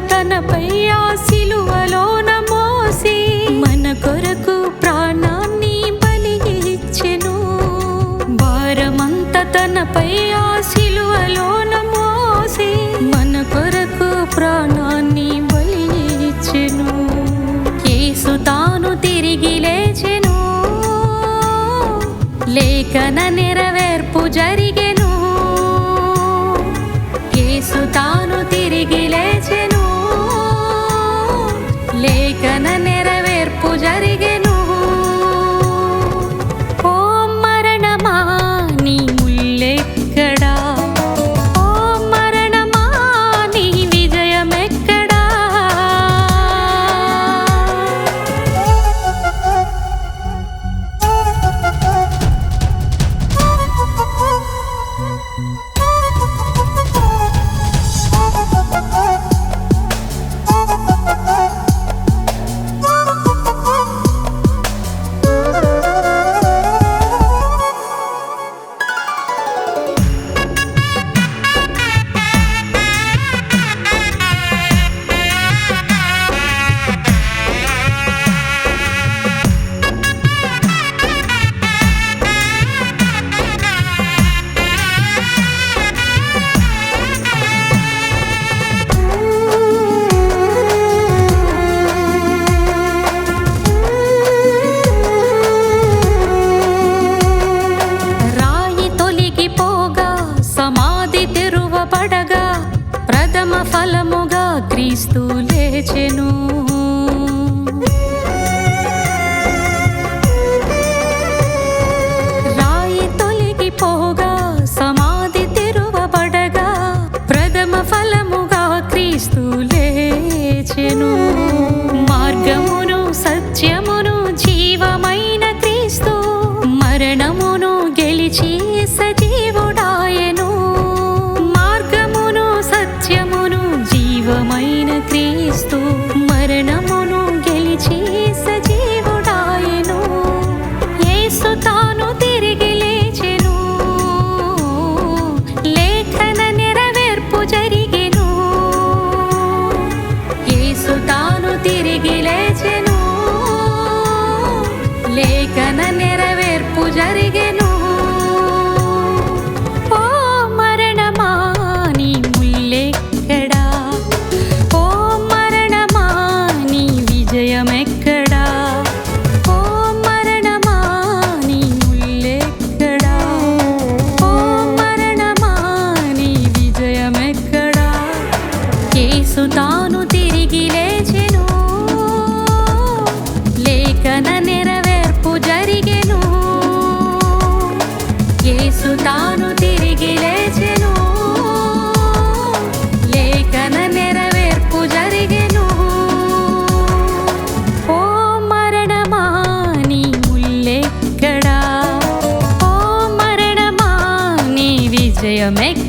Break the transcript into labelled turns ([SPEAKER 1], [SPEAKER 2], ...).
[SPEAKER 1] తనపై ఆ సిలువలోన మోసి మన కొరకు ప్రాణాన్ని బలి ఇచ్చెను. భారమంతా తనపై ఆ సిలువలోన మోసి మన కొరకు ప్రాణాన్ని బలి ఇచ్చెను. యేసు తాను తిరిగి లేచెను, లేఖన నెరవేర్పు జరిగెను. యేసు తాను తిరిగి లేచెను, లేఖన నెరవేర్పు జరిగెను. ఓ మరణమా నీ ముల్లెక్కడా, ఓ మరణమా నీ విజయమెక్కడా. పడగా ప్రథమ ఫలముగా క్రీస్తు లేచెను. రాయి తొలగిపోగా సమాధి తెరువబడగా ప్రథమ ఫలముగా క్రీస్తు లేచెను. మార్గమును సత్యమును జీవమైన క్రీస్తు మరణమును గెలిచి సజీవుడాయెను. జీవమైన క్రీస్తు మరణమును గెలిచి సజీవుడాయెను. యేసు తాను తిరిగి లేచెను, లేఖన నెరవేర్పు జరిగెను. యేసు తాను తిరిగి లేచెను, లేఖన నెరవేర్పు జరిగెను. విజయమెక్కడా, ఓ మరణమా నీ ముల్లెక్కడా, ఓ మరణమా నీ విజయమెక్కడా. యేసు తాను తిరిగి లేచెను, లేఖన నెరవేర్పు జరిగెను. యేసు తాను తిరిగి లేచెను, లేఖన నెరవేర్పు జరిగెను. విజయమెక్కడా.